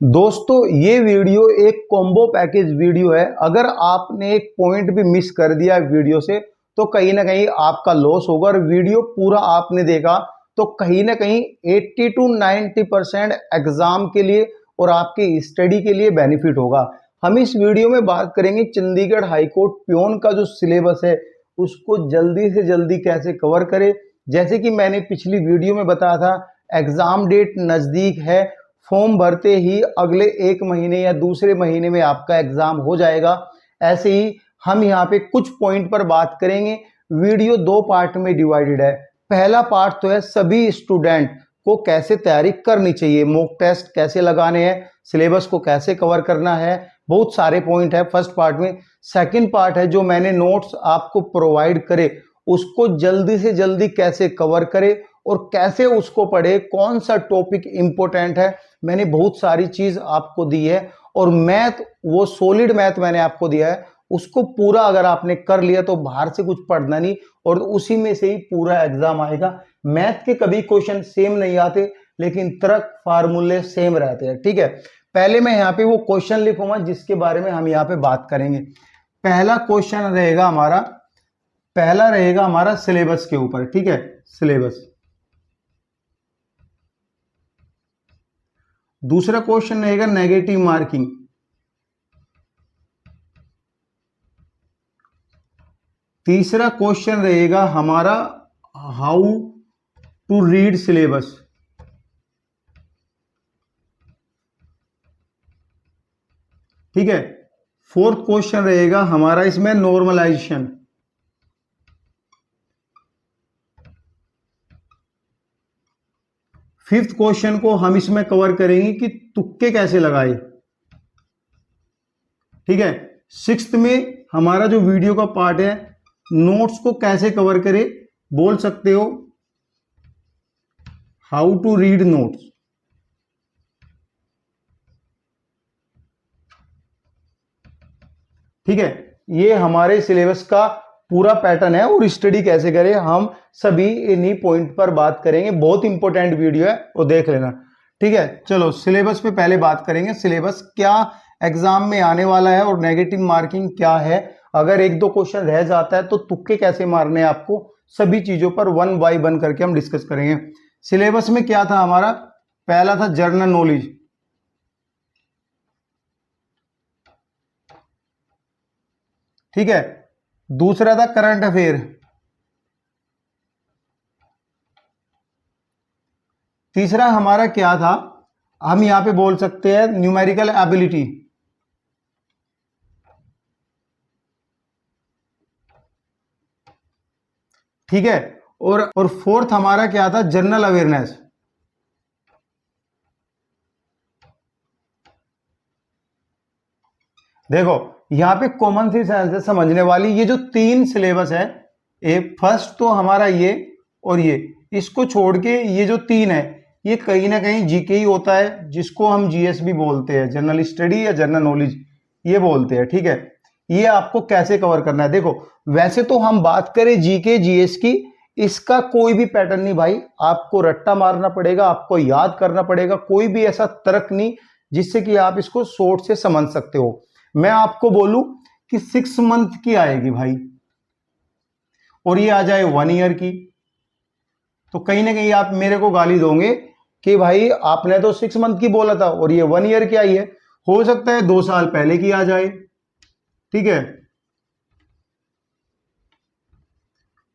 दोस्तों ये वीडियो एक कॉम्बो पैकेज वीडियो है। अगर आपने एक पॉइंट भी मिस कर दिया वीडियो से तो कहीं ना कहीं आपका लॉस होगा। और वीडियो पूरा आपने देखा तो कहीं ना कहीं 80 to 90% एग्जाम के लिए और आपकी स्टडी के लिए बेनिफिट होगा। हम इस वीडियो में बात करेंगे चंडीगढ़ हाई कोर्ट प्योन का जो सिलेबस है उसको जल्दी से जल्दी कैसे कवर करें। जैसे कि मैंने पिछली वीडियो में बताया था, एग्जाम डेट नज़दीक है, फॉर्म भरते ही अगले एक महीने या दूसरे महीने में आपका एग्जाम हो जाएगा। ऐसे ही हम यहाँ पे कुछ पॉइंट पर बात करेंगे। वीडियो दो पार्ट में डिवाइडेड है। पहला पार्ट तो है सभी स्टूडेंट को कैसे तैयारी करनी चाहिए, मॉक टेस्ट कैसे लगाने हैं, सिलेबस को कैसे कवर करना है, बहुत सारे पॉइंट है फर्स्ट पार्ट में। सेकंड पार्ट है जो मैंने नोट्स आपको प्रोवाइड करे उसको जल्दी से जल्दी कैसे कवर करे और कैसे उसको पढ़े, कौन सा टॉपिक इंपॉर्टेंट है। मैंने बहुत सारी चीज आपको दी है और मैथ, वो सॉलिड मैथ मैंने आपको दिया है, उसको पूरा अगर आपने कर लिया तो बाहर से कुछ पढ़ना नहीं और उसी में से ही पूरा एग्जाम आएगा। मैथ के कभी क्वेश्चन सेम नहीं आते लेकिन तर्क फार्मूले सेम रहते हैं। ठीक है, पहले मैं यहाँ पे वो क्वेश्चन लिखूंगा जिसके बारे में हम यहाँ पे बात करेंगे। पहला क्वेश्चन रहेगा हमारा, पहला रहेगा हमारा सिलेबस के ऊपर। ठीक है, सिलेबस। दूसरा क्वेश्चन रहेगा नेगेटिव मार्किंग। तीसरा क्वेश्चन रहेगा हमारा हाउ टू रीड सिलेबस। ठीक है, फोर्थ क्वेश्चन रहेगा हमारा इसमें नॉर्मलाइजेशन। फिफ्थ क्वेश्चन को हम इसमें कवर करेंगे कि तुक्के कैसे लगाए। ठीक है, सिक्स्थ में हमारा जो वीडियो का पार्ट है नोट्स को कैसे कवर करें, बोल सकते हो हाउ टू रीड नोट्स। ठीक है, ये हमारे सिलेबस का पूरा पैटर्न है और स्टडी कैसे करें हम सभी इन्हीं पॉइंट पर बात करेंगे। बहुत इंपॉर्टेंट वीडियो है वो देख लेना। ठीक है, चलो सिलेबस पे पहले बात करेंगे। सिलेबस क्या एग्जाम में आने वाला है और नेगेटिव मार्किंग क्या है, अगर एक दो क्वेश्चन रह जाता है तो तुक्के कैसे मारने हैं आपको, सभी चीजों पर वन बाय वन करके हम डिस्कस करेंगे। सिलेबस में क्या था हमारा, पहला था जनरल नॉलेज। ठीक है, दूसरा था करंट अफेयर। तीसरा हमारा क्या था, हम यहां पे बोल सकते हैं न्यूमेरिकल एबिलिटी। ठीक है, और फोर्थ हमारा क्या था, जनरल अवेयरनेस। देखो यहां पे कॉमन सी सेंस है समझने वाली। ये जो तीन सिलेबस है, एक फर्स्ट तो हमारा ये और ये, इसको छोड़ के ये जो तीन है ये कहीं ना कहीं जीके ही होता है, जिसको हम जीएस भी बोलते हैं, जनरल स्टडी या जनरल नॉलेज ये बोलते हैं। ठीक है, ये आपको कैसे कवर करना है। देखो वैसे तो हम बात करें जीके जीएस की, इसका कोई भी पैटर्न नहीं भाई, आपको रट्टा मारना पड़ेगा, आपको याद करना पड़ेगा, कोई भी ऐसा तर्क नहीं जिससे कि आप इसको शॉर्ट से समझ सकते हो। मैं आपको बोलूं कि 6 मंथ की आएगी भाई और ये आ जाए 1 ईयर की, तो कहीं ना कहीं आप मेरे को गाली दोगे कि भाई आपने तो 6 मंथ की बोला था और ये 1 ईयर की आई है। हो सकता है 2 साल पहले की आ जाए। ठीक है,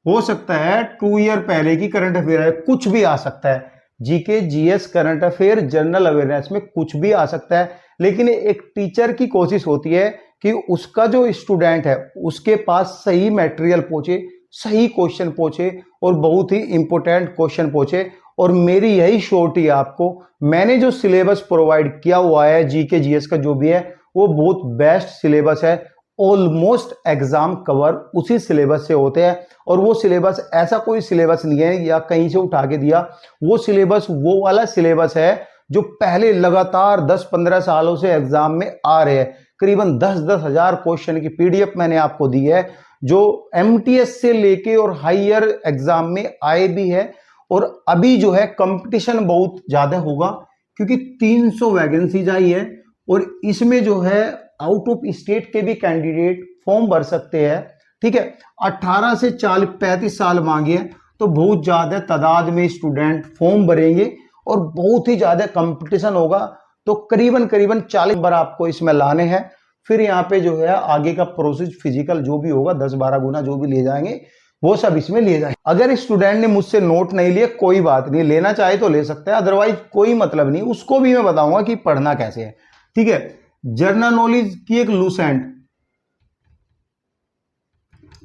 हो सकता है 2 ईयर पहले की करंट अफेयर है, कुछ भी आ सकता है। GK GS current affair general awareness में कुछ भी आ सकता है, लेकिन एक टीचर की कोशिश होती है कि उसका जो स्टूडेंट है उसके पास सही मटेरियल पहुंचे, सही क्वेश्चन पहुंचे और बहुत ही इंपॉर्टेंट क्वेश्चन पहुंचे। और मेरी यही श्योरिटी है आपको, मैंने जो सिलेबस प्रोवाइड किया हुआ है जीके जीएस का जो भी है वो बहुत बेस्ट सिलेबस है। ऑलमोस्ट एग्जाम कवर उसी सिलेबस से होते हैं और वो सिलेबस ऐसा कोई सिलेबस नहीं है या कहीं से उठा के दिया, वो सिलेबस वो वाला सिलेबस है जो पहले लगातार 10-15 सालों से एग्जाम में आ रहे हैं। करीबन 10-10 हजार क्वेश्चन की पीडीएफ मैंने आपको दी है जो एमटीएस से लेके और हायर एग्जाम में आए भी है। और अभी जो है कंपटीशन बहुत ज्यादा होगा क्योंकि 300 वैकेंसीज आई है और इसमें जो है आउट ऑफ स्टेट के भी कैंडिडेट फॉर्म भर सकते हैं। ठीक है, 18 से 35 साल मांगे हैं, तो बहुत ज्यादा तादाद में स्टूडेंट फॉर्म भरेंगे और बहुत ही ज्यादा कंपटीशन होगा। तो करीबन 40 नंबर आपको इसमें लाने हैं। फिर यहाँ पे जो है आगे का प्रोसेस फिजिकल जो भी होगा 10-12 गुना जो भी ले जाएंगे वो सब इसमें लिए जाएंगे। अगर स्टूडेंट ने मुझसे नोट नहीं लिए कोई बात नहीं, लेना चाहे तो ले सकता है, अदरवाइज कोई मतलब नहीं। उसको भी मैं बताऊंगा कि पढ़ना कैसे है। ठीक है, जनरल नॉलेज की एक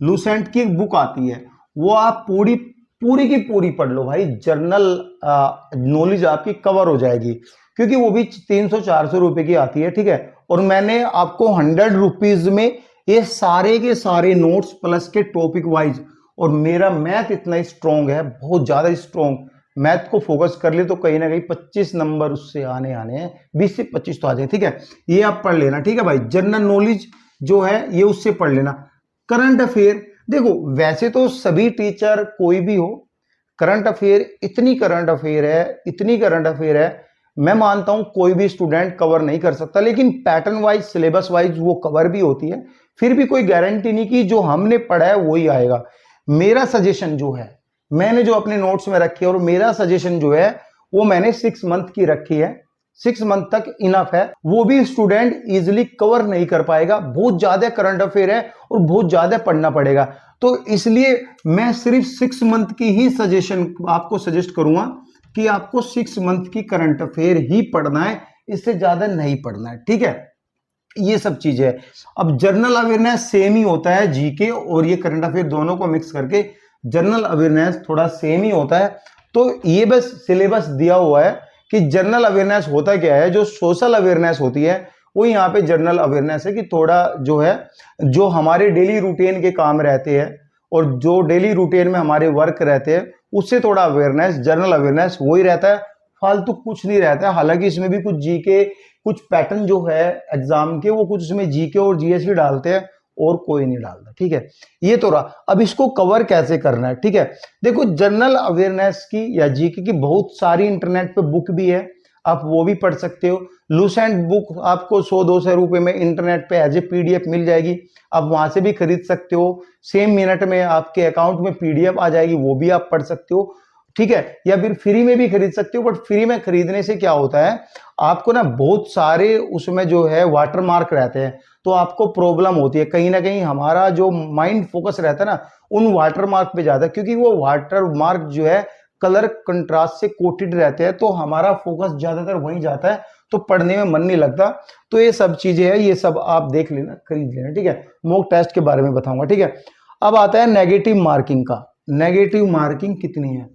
लूसेंट की एक बुक आती है, वो आप पूरी की पूरी पढ़ लो भाई, जनरल नॉलेज आपकी कवर हो जाएगी, क्योंकि वो भी 300-400 रुपए की आती है। ठीक है, और मैंने आपको 100 रुपीज में ये सारे के सारे नोट्स प्लस के टॉपिक वाइज, और मेरा मैथ इतना स्ट्रॉन्ग है, बहुत ज्यादा स्ट्रॉन्ग, मैथ को फोकस कर ले तो कहीं ना कहीं 25 नंबर उससे आने हैं, 20 से 25 तो आ जाए। ठीक है, ये आप पढ़ लेना। ठीक है भाई, जनरल नॉलेज जो है ये उससे पढ़ लेना। करंट अफेयर देखो, वैसे तो सभी टीचर कोई भी हो, करंट अफेयर इतनी करंट अफेयर है, मैं मानता हूं कोई भी स्टूडेंट कवर नहीं कर सकता, लेकिन पैटर्न वाइज सिलेबस वाइज वो कवर भी होती है। फिर भी कोई गारंटी नहीं कि जो हमने पढ़ा है वही आएगा। मेरा सजेशन जो है, मैंने जो अपने नोट्स में रखी है, और मेरा सजेशन जो है वो मैंने 6 मंथ की रखी है। 6 मंथ तक इनफ है, वो भी स्टूडेंट इजिली कवर नहीं कर पाएगा, बहुत ज्यादा करंट अफेयर है और बहुत ज्यादा पढ़ना पड़ेगा। तो इसलिए मैं सिर्फ 6 मंथ की ही सजेशन आपको सजेस्ट करूंगा कि आपको 6 मंथ की करंट अफेयर ही पढ़ना है, इससे ज्यादा नहीं पढ़ना है। ठीक है, ये सब चीजें है। अब जनरल अवेयरनेस सेम ही होता है, जीके और ये करंट अफेयर दोनों को मिक्स करके जनरल अवेयरनेस थोड़ा सेम ही होता है। तो ये बस सिलेबस दिया हुआ है कि जनरल अवेयरनेस होता क्या है, जो सोशल अवेयरनेस होती है वो यहाँ पे जनरल अवेयरनेस है, कि थोड़ा जो है जो हमारे डेली रूटीन के काम रहते हैं और जो डेली रूटीन में हमारे वर्क रहते हैं उससे थोड़ा अवेयरनेस, जनरल अवेयरनेस वही रहता है, फालतू कुछ नहीं रहता है। हालांकि इसमें भी कुछ जीके, कुछ पैटर्न जो है एग्जाम के, वो कुछ इसमें जीके और जीएस डालते हैं और कोई नहीं डालता। ठीक है, ये तो रहा। अब इसको कवर कैसे करना है। ठीक है, देखो जनरल अवेयरनेस की या जीके की बहुत सारी इंटरनेट पे बुक भी है, आप वो भी पढ़ सकते हो। लूसेंट बुक आपको 100-200 रुपए में इंटरनेट पे एज ए पीडीएफ मिल जाएगी, आप वहां से भी खरीद सकते हो। सेम मिनट में आपके अकाउंट में पीडीएफ आ जाएगी, वो भी आप पढ़ सकते हो। ठीक है, या फिर फ्री में भी खरीद सकते हो। बट फ्री में खरीदने से क्या होता है, आपको ना बहुत सारे उसमें जो है वाटर मार्क रहते हैं, तो आपको प्रॉब्लम होती है। कहीं ना कहीं हमारा जो माइंड फोकस रहता है ना उन वाटर मार्क पे ज्यादा, क्योंकि वो वाटर मार्क जो है कलर कंट्रास्ट से कोटेड रहते हैं, तो हमारा फोकस ज्यादातर वहीं जाता है, तो पढ़ने में मन नहीं लगता। तो ये सब चीजें हैं, ये सब आप देख लेना, खरीद लेना। ठीक है, मॉक टेस्ट के बारे में बताऊंगा। ठीक है, अब आता है नेगेटिव मार्किंग का। नेगेटिव मार्किंग कितनी है।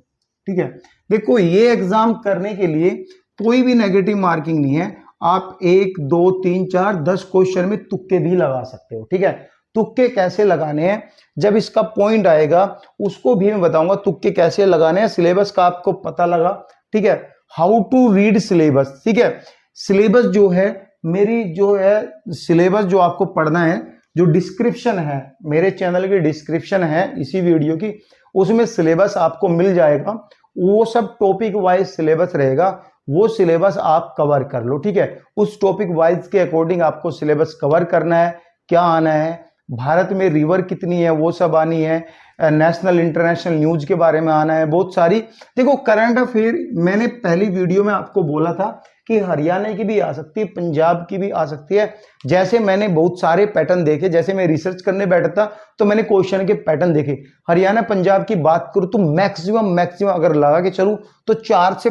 ठीक है, देखो ये एग्जाम करने के लिए कोई भी नेगेटिव मार्किंग नहीं है, आप 1, 2, 3, 4, 10 क्वेश्चन में तुक्के भी लगा सकते हो। ठीक है, तुक्के कैसे लगाने हैं जब इसका पॉइंट आएगा उसको भी मैं बताऊंगा, तुक्के कैसे लगाने हैं। सिलेबस का आपको पता लगा। ठीक है, हाउ टू रीड सिलेबस। ठीक है, सिलेबस जो है मेरी जो है सिलेबस जो आपको पढ़ना है, जो डिस्क्रिप्शन है मेरे चैनल की डिस्क्रिप्शन है इसी वीडियो की, उसमें सिलेबस आपको मिल जाएगा। वो सब टॉपिक वाइज सिलेबस रहेगा, वो सिलेबस आप कवर कर लो। ठीक है, उस टॉपिक वाइज के अकॉर्डिंग आपको सिलेबस कवर करना है। क्या आना है, भारत में रिवर कितनी है वो सब आनी है, नेशनल इंटरनेशनल न्यूज के बारे में आना है, बहुत सारी। देखो करंट अफेयर मैंने पहली वीडियो में आपको बोला था कि हरियाणा की भी आ सकती है, पंजाब की भी आ सकती है। जैसे मैंने बहुत सारे पैटर्न देखे, जैसे मैं रिसर्च करने बैठा था तो मैंने क्वेश्चन के पैटर्न देखे। हरियाणा पंजाब की बात करूं तो मैक्सिमम अगर लगा के चलूं तो 4 से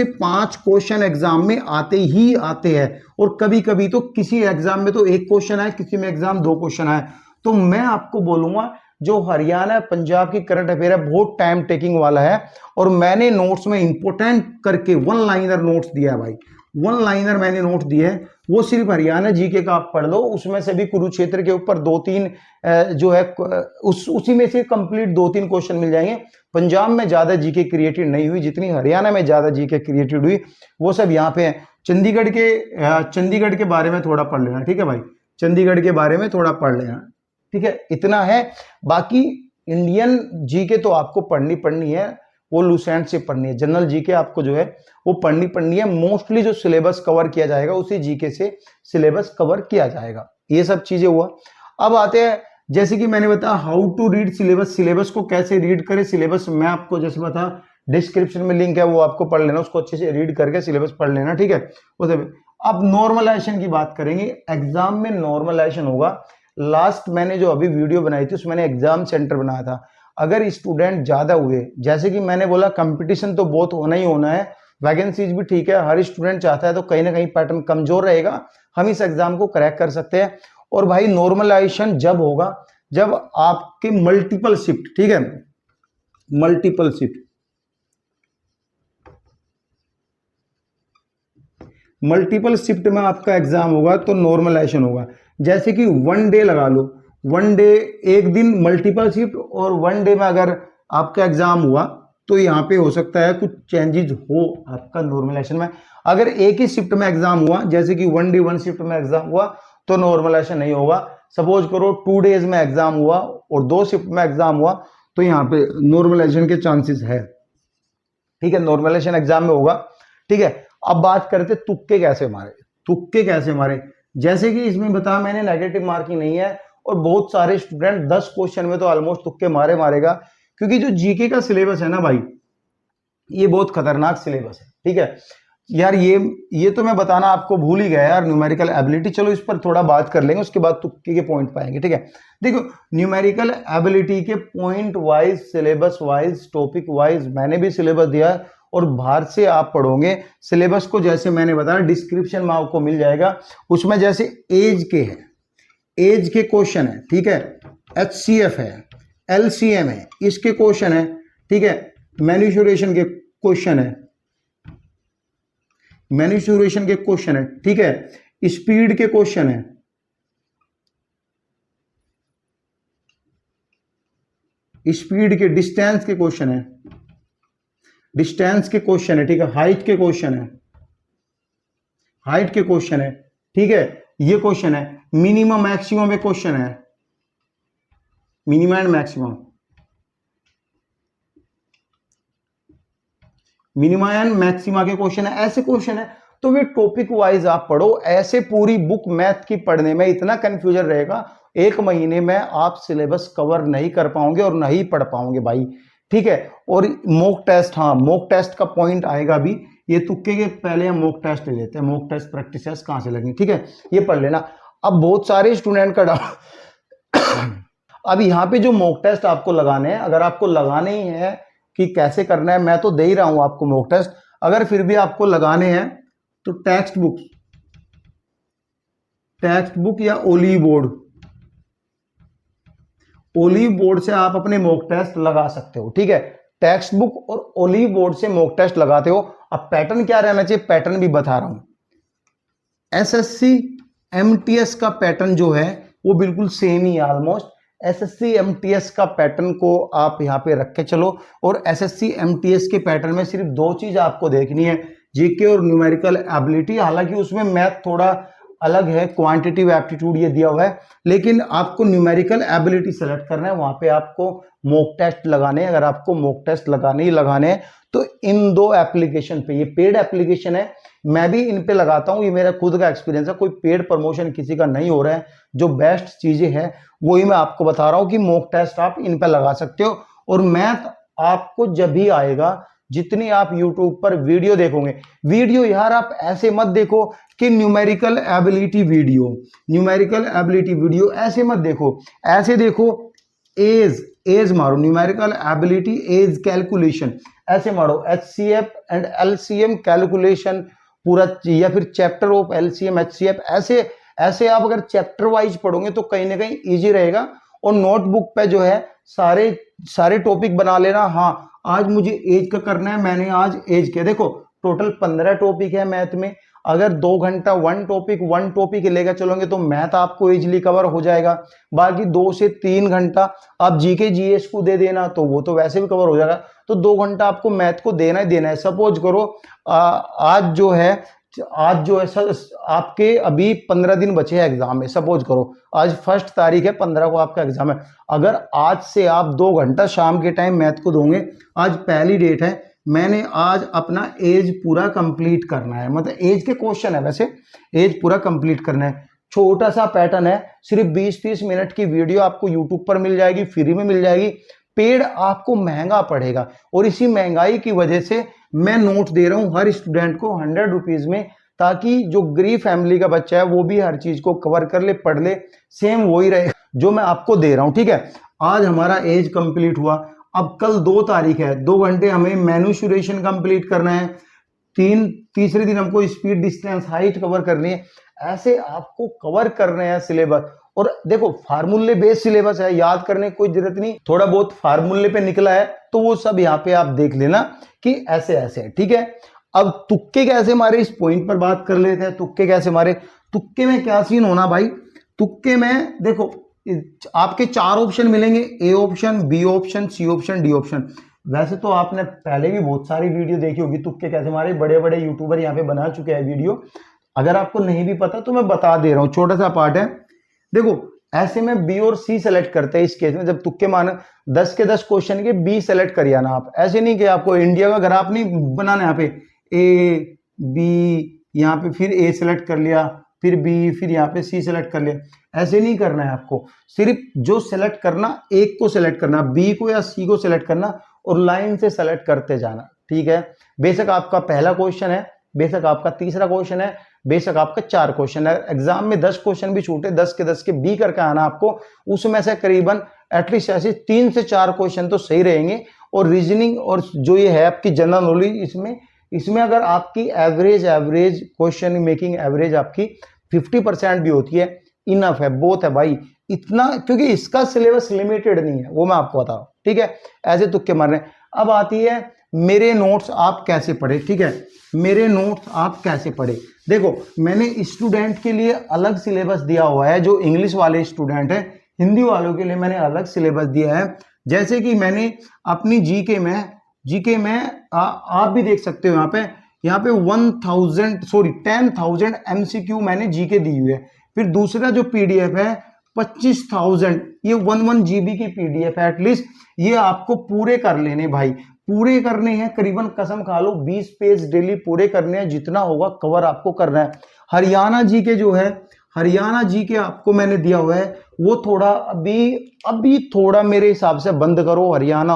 5 क्वेश्चन एग्जाम में आते ही आते हैं। और कभी कभी तो किसी एग्जाम में तो 1 क्वेश्चन आए, किसी में एग्जाम 2 क्वेश्चन आए। तो मैं आपको बोलूंगा जो हरियाणा पंजाब की करंट अफेयर है बहुत टाइम टेकिंग वाला है, और मैंने नोट्स में इंपोर्टेंट करके 1 लाइनर नोट्स दिया है भाई। 1 लाइनर मैंने नोट दिए हैं, वो सिर्फ हरियाणा जीके का आप पढ़ लो। उसमें से भी कुरुक्षेत्र के ऊपर 2-3 जो है उसी में से कंप्लीट 2-3 क्वेश्चन मिल जाएंगे। पंजाब में ज्यादा जीके क्रिएटेड नहीं हुई जितनी हरियाणा में ज्यादा जीके क्रिएटेड हुई, वो सब यहाँ पे है। चंडीगढ़ के बारे में थोड़ा पढ़ लेना। ठीक है भाई, चंडीगढ़ के बारे में थोड़ा पढ़ लेना। ठीक है, इतना है। बाकी इंडियन जीके तो आपको पढ़नी है, वो लूसेंट से पढ़नी है। जनरल जीके आपको जो है वो पढ़नी है। मोस्टली जो सिलेबस कवर किया जाएगा उसी जीके से सिलेबस कवर किया जाएगा। ये सब चीजें हुआ। अब आते हैं, जैसे कि मैंने बताया how to read syllabus, syllabus को कैसे रीड करें। सिलेबस मैं आपको जैसे बता, डिस्क्रिप्शन में लिंक है, वो आपको पढ़ लेना, उसको अच्छे से रीड करके सिलेबस पढ़ लेना, ठीक है। उसे अब नॉर्मलाइजेशन की बात करेंगे। एग्जाम में नॉर्मलाइजेशन होगा। लास्ट मैंने जो अभी वीडियो बनाई थी उसमें मैंने एग्जाम सेंटर बनाया था। अगर स्टूडेंट ज्यादा हुए, जैसे कि मैंने बोला कंपटीशन तो बहुत होना ही होना है, वैकेंसीज भी ठीक है, हर स्टूडेंट चाहता है, तो कहीं ना कहीं पैटर्न कमजोर रहेगा, हम इस एग्जाम को क्रैक कर सकते हैं। और भाई नॉर्मलाइजेशन जब होगा जब आपके मल्टीपल शिफ्ट, ठीक है, मल्टीपल शिफ्ट, मल्टीपल शिफ्ट में आपका एग्जाम होगा तो नॉर्मलाइजेशन होगा। जैसे कि वन डे लगा लो, वन डे एक दिन मल्टीपल शिफ्ट, और वन डे में अगर आपका एग्जाम हुआ तो यहाँ पे हो सकता है कुछ चेंजेस हो आपका नॉर्मलाइजेशन में। अगर एक ही शिफ्ट में एग्जाम हुआ, जैसे कि वन डे वन शिफ्ट में एग्जाम हुआ, तो नॉर्मलाइजेशन नहीं होगा। सपोज करो 2 डेज में एग्जाम हुआ और 2 शिफ्ट में एग्जाम हुआ, तो यहाँ पे नॉर्मलाइजेशन के चांसेस है, ठीक है, नॉर्मलाइजेशन एग्जाम में होगा, ठीक है। अब बात करते तुक्के कैसे मारे। तुक्के कैसे मारे, जैसे कि इसमें बताया मैंने नेगेटिव मार्किंग नहीं है, और बहुत सारे स्टूडेंट 10 क्वेश्चन में तो ऑलमोस्ट तुक्के मारेगा, क्योंकि जो जीके का सिलेबस है ना भाई, ये बहुत खतरनाक सिलेबस है, ठीक है यार। ये तो मैं बताना आपको भूल ही गया यार, न्यूमेरिकल एबिलिटी, चलो इस पर थोड़ा बात कर लेंगे, उसके बाद तुक्के के पॉइंट पाएंगे, ठीक है। देखो न्यूमेरिकल एबिलिटी के point wise, syllabus wise, topic wise मैंने भी सिलेबस दिया है, और बाहर से आप पढ़ोगे सिलेबस को, जैसे मैंने बताया डिस्क्रिप्शन में आपको मिल जाएगा। उसमें जैसे एज के है, एज के क्वेश्चन है, ठीक है, HCF है, LCM है, इसके क्वेश्चन है, ठीक है, मैन्युफैक्चरिंग के क्वेश्चन है, मैन्युफैक्चरिंग के क्वेश्चन है, ठीक है, स्पीड के क्वेश्चन है, स्पीड के, डिस्टेंस के क्वेश्चन है, डिस्टेंस के क्वेश्चन है, ठीक है, हाइट के क्वेश्चन है, हाइट के क्वेश्चन है, ठीक है, ये क्वेश्चन है, मिनिमम मैक्सिमम में क्वेश्चन है, minimum and maximum, minimum and maxima के क्वेश्चन है, ऐसे क्वेश्चन है। तो वे टॉपिक वाइज आप पढ़ो, ऐसे पूरी बुक मैथ की पढ़ने में इतना कंफ्यूजन रहेगा, एक महीने में आप सिलेबस कवर नहीं कर पाओगे और नहीं पढ़ पाओगे भाई, ठीक है। और मॉक टेस्ट, हाँ मॉक टेस्ट का पॉइंट आएगा भी, ये तुक्के के पहले हम मॉक टेस्ट ले लेते हैं, मॉक टेस्ट प्रैक्टिस टेस्ट कहां से लगनी, ठीक है, ये पढ़ लेना। अब बहुत सारे स्टूडेंट का अब यहाँ पे जो मॉक टेस्ट आपको लगाने हैं, अगर आपको लगाने ही है कि कैसे करना है, मैं तो दे ही रहा हूं आपको मॉक टेस्ट, अगर फिर भी आपको लगाने हैं तो टेक्स्ट बुक या ओलिव बोर्ड से आप अपने मॉक टेस्ट लगा सकते हो, ठीक है। टेक्स्ट बुक और ओलिव बोर्ड से मॉक टेस्ट लगाते हो। अब पैटर्न क्या रहना चाहिए, पैटर्न भी बता रहा हूं। SSC MTS का पैटर्न जो है वो बिल्कुल सेम ही है ऑलमोस्ट। SSC MTS का पैटर्न को आप यहाँ पे रख के चलो, और SSC MTS के पैटर्न में सिर्फ 2 चीज आपको देखनी है, जीके और न्यूमेरिकल एबिलिटी। हालांकि उसमें मैथ थोड़ा अलग है, क्वांटिटिव एप्टीट्यूड ये दिया हुआ है, लेकिन आपको न्यूमेरिकल एबिलिटी सेलेक्ट करना है, वहां पे आपको मॉक टेस्ट लगाने हैं। अगर आपको मॉक टेस्ट लगाने ही लगाने हैं तो इन 2 एप्लीकेशन पे, ये पेड एप्लीकेशन है, मैं भी इन पे लगाता हूं, ये मेरा खुद का एक्सपीरियंस है, कोई पेड प्रमोशन किसी का नहीं हो रहा है। जो बेस्ट चीजें हैं वही मैं आपको बता रहा हूं कि मॉक टेस्ट आप इन पे लगा सकते हो। और मैथ आपको जब भी आएगा, जितनी आप YouTube पर वीडियो देखोगे, वीडियो यार आप ऐसे मत देखो कि न्यूमेरिकल एबिलिटी वीडियो ऐसे मत देखो, ऐसे देखो एज मारो, न्यूमेरिकल एबिलिटी एज कैलकुलेशन ऐसे मारो, HCF एंड LCM कैलकुलेशन पूरा, या फिर चैप्टर ऑफ LCM HCF, ऐसे आप अगर चैप्टर वाइज पढ़ोगे तो कहीं ना कहीं इजी रहेगा। और नोटबुक पे जो है सारे टॉपिक बना लेना। हाँ आज मुझे एज का करना है, मैंने आज एज के, देखो टोटल 15 टॉपिक है मैथ में, अगर 2 घंटा वन टॉपिक लेकर चलोगे तो मैथ आपको इजीली कवर हो जाएगा। बाकी 2 से 3 घंटा आप जीके जीएस को दे देना तो वो तो वैसे भी कवर हो जाएगा। तो 2 घंटा आपको मैथ को देना ही देना है। सपोज करो आज जो है आज जो है सर आपके अभी 15 दिन बचे हैं एग्जाम में, सपोज करो आज 1 तारीख है, 15 को आपका एग्जाम है। अगर आज से आप 2 घंटा शाम के टाइम मैथ को दोगे, आज पहली डेट है, मैंने आज अपना एज पूरा कंप्लीट करना है, मतलब एज के क्वेश्चन है, वैसे एज पूरा कंप्लीट करना है। छोटा सा पैटर्न है, सिर्फ 20-30 मिनट की वीडियो आपको यूट्यूब पर मिल जाएगी, फ्री में मिल जाएगी। पेड आपको महंगा पड़ेगा और इसी महंगाई की वजह से मैं नोट दे रहा हूं हर स्टूडेंट को 100 रुपीज में, ताकि जो गरीब फैमिली का बच्चा है वो भी हर चीज को कवर कर ले, पढ़ ले, सेम वही रहे जो मैं आपको दे रहा हूं। ठीक है, आज हमारा एज कंप्लीट हुआ, अब कल 2 तारीख है, 2 घंटे हमें मैन्युरेशन कंप्लीट करना है, तीसरे दिन हमको स्पीड, डिस्टेंस, हाइट कवर करनी है। ऐसे आपको कवर करने हैं सिलेबस। और देखो फार्मूले बेस्ड सिलेबस है, याद करने की कोई जरूरत नहीं, थोड़ा बहुत फार्मूले पे निकला है तो वो सब यहाँ पे आप देख लेना कि ऐसे ऐसे है। ठीक है, अब तुक्के कैसे मारे इस पॉइंट पर बात कर लेते हैं। तुक्के कैसे मारे, तुक्के में क्या सीन होना भाई, तुक्के में देखो आपके 4 ऑप्शन मिलेंगे, A option, B option, C option, D option. वैसे तो आपने पहले भी बहुत सारी वीडियो देखी होगी तुक्के कैसे मारे, बड़े बड़े यूट्यूबर यहाँ पे बना चुके हैं वीडियो। अगर आपको नहीं भी पता तो मैं बता दे रहा हूँ, छोटा सा पार्ट है। देखो ऐसे में बी और सी सेलेक्ट करते हैं इस केस में, जब तुक्के माने 10 के 10 क्वेश्चन के बी सेलेक्ट करिए ना आप। ऐसे नहीं कि आपको इंडिया का ग्राफ नहीं बनाना, यहाँ पे ए बी, यहाँ पे फिर ए सेलेक्ट कर लिया, फिर बी, फिर यहाँ पे सी सेलेक्ट कर लिया, ऐसे नहीं करना है आपको। सिर्फ जो सेलेक्ट करना, एक को सेलेक्ट करना, बी को या सी को सेलेक्ट करना और लाइन से सेलेक्ट करते जाना। ठीक है, बेशक आपका पहला क्वेश्चन है, बेशक आपका तीसरा क्वेश्चन है, बेशक आपका 4 क्वेश्चन है, एग्जाम में 10 क्वेश्चन भी छूटे, 10 के 10 के बी करके आना आपको, उसमें से करीबन एटलीस्ट ऐसे 3 से 4 क्वेश्चन तो सही रहेंगे। और रीजनिंग और जो ये है आपकी जनरल नॉलेज, इसमें अगर आपकी एवरेज क्वेश्चन मेकिंग एवरेज आपकी 50% भी होती है, इनफ है, बहुत है भाई इतना, क्योंकि इसका सिलेबस लिमिटेड नहीं है, वो मैं आपको बता रहा हूं। ठीक है, ऐसे तुक्के मारने। अब आती है मेरे नोट्स आप कैसे पढ़े। ठीक है, मेरे नोट्स आप कैसे पढ़े, देखो मैंने स्टूडेंट के लिए अलग सिलेबस दिया हुआ है, जो इंग्लिश वाले स्टूडेंट हैं, हिंदी वालों के लिए मैंने अलग सिलेबस दिया है। जैसे कि मैंने अपनी जीके में आप भी देख सकते हो, यहाँ पे 10,000 MCQ मैंने जीके दी हुई है। फिर दूसरा जो पीडीएफ है 25,000, ये 1 GB की पीडीएफ है। एटलीस्ट ये आपको पूरे कर लेने भाई, पूरे करने हैं, करीबन कसम खा लो 20 पेज डेली पूरे करने हैं, जितना होगा कवर आपको करना है। हरियाणा जीके जो है, हरियाणा जीके आपको मैंने दिया हुआ है, वो थोड़ा अभी थोड़ा मेरे हिसाब से बंद करो हरियाणा,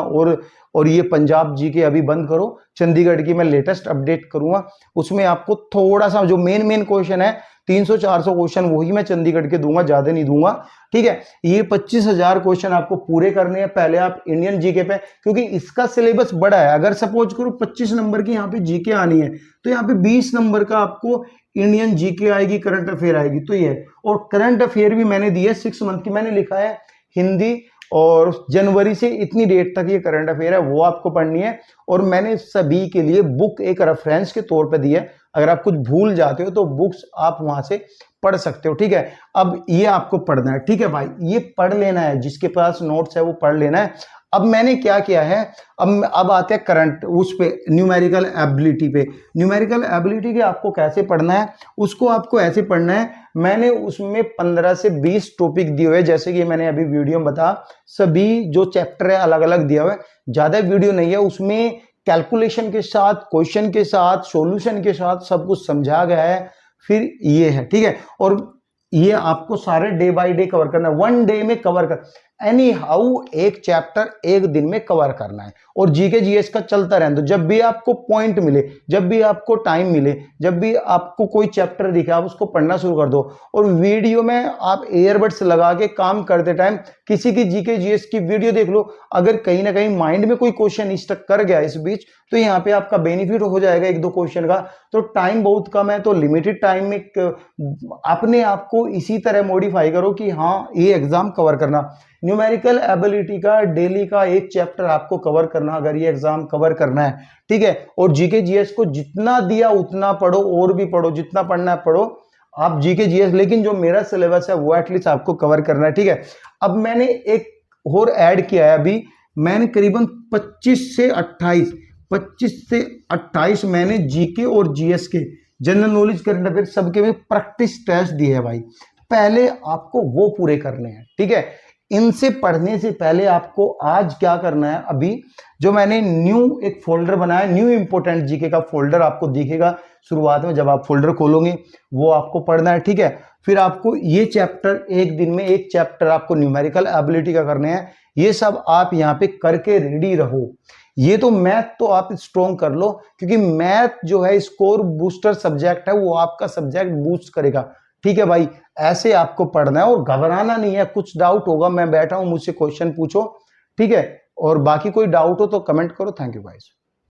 और ये पंजाब जीके अभी बंद करो। चंडीगढ़ की मैं लेटेस्ट अपडेट करूंगा, उसमें आपको थोड़ा सा जो मेन क्वेश्चन है 300-400 क्वेश्चन वही मैं चंडीगढ़ के दूंगा, ज्यादा नहीं दूंगा। ठीक है, ये 25,000 क्वेश्चन आपको पूरे करने हैं पहले आप इंडियन जीके पे, क्योंकि इसका सिलेबस बड़ा है। अगर सपोज करो 25 नंबर की यहाँ पे जीके आनी है, तो यहाँ पे 20 नंबर का आपको इंडियन जीके आएगी, करंट अफेयर आएगी, तो ये। और करंट अफेयर भी मैंने दी है 6 मंथ की, मैंने लिखा है हिंदी, और जनवरी से इतनी डेट तक ये करंट अफेयर है, वो आपको पढ़नी है। और मैंने सभी के लिए बुक एक रेफरेंस के तौर पे दी है, अगर आप कुछ भूल जाते हो तो बुक्स आप वहां से पढ़ सकते हो। ठीक है, अब ये आपको पढ़ना है। ठीक है भाई, ये पढ़ लेना है, जिसके पास नोट्स है वो पढ़ लेना है। अब मैंने क्या किया है, अब आते हैं करंट उस पे, न्यूमेरिकल एबिलिटी पे। न्यूमेरिकल एबिलिटी के आपको कैसे पढ़ना है, उसको आपको ऐसे पढ़ना है। मैंने उसमें 15 से 20 टॉपिक दिए हुए, जैसे कि मैंने अभी वीडियो में बता, सभी जो चैप्टर है अलग अलग दिया हुआ है, ज्यादा वीडियो नहीं है, उसमें कैलकुलेशन के साथ, क्वेश्चन के साथ, सॉल्यूशन के साथ सब कुछ समझा गया है। फिर ये है, ठीक है, और ये आपको सारे डे बाय डे कवर करना है, 1 डे में कवर कर, एनी हाउ एक चैप्टर एक दिन में कवर करना है। और जीके जीएस का चलता रहने दो, जब भी आपको पॉइंट मिले, जब भी आपको टाइम मिले, जब भी आपको कोई चैप्टर दिखे, आप उसको पढ़ना शुरू कर दो। और वीडियो में आप एयरबड्स लगा के काम करते टाइम किसी की जीके जीएस की वीडियो देख लो, अगर कहीं ना कहीं माइंड में कोई क्वेश्चन स्टक कर गया इस बीच, तो यहाँ पे आपका बेनिफिट हो जाएगा 1-2 क्वेश्चन का। तो टाइम बहुत कम है, तो लिमिटेड टाइम में अपने आप को इसी तरह मॉडिफाई करो कि हाँ ये एग्जाम कवर करना। न्यूमेरिकल एबिलिटी का डेली का एक चैप्टर आपको कवर करना, अगर ये एग्जाम कवर करना है, ठीक है। और जीके जीएस को जितना दिया उतना पढ़ो, और भी पढ़ो, जितना पढ़ना है पढ़ो आप जीके जीएस, लेकिन जो मेरा सिलेबस है वो एटलीस्ट आपको कवर करना है, ठीक है। अब मैंने एक और ऐड किया है, अभी मैंने करीबन 25 से 28 मैंने जीके और जीएस के जनरल नॉलेज, करंट अफेयर सबके में प्रैक्टिस टेस्ट दिए है भाई, पहले आपको वो पूरे करने हैं, ठीक है। इनसे पढ़ने से पहले आपको आज क्या करना है, अभी जो मैंने न्यू एक फोल्डर बनाया, न्यू इंपोर्टेंट जीके का फोल्डर आपको दिखेगा शुरुआत में, जब आप फोल्डर खोलोगे वो आपको पढ़ना है, ठीक है। फिर आपको ये चैप्टर, एक दिन में एक चैप्टर आपको न्यूमेरिकल एबिलिटी का करने हैं, ये सब आप यहाँ पे करके रेडी रहो। ये तो मैथ तो आप स्ट्रॉन्ग कर लो, क्योंकि मैथ जो है स्कोर बूस्टर सब्जेक्ट है, वो आपका सब्जेक्ट बूस्ट करेगा, ठीक है भाई। ऐसे आपको पढ़ना है और घबराना नहीं है, कुछ डाउट होगा मैं बैठा हूं, मुझसे क्वेश्चन पूछो, ठीक है। और बाकी कोई डाउट हो तो कमेंट करो। Thank you guys.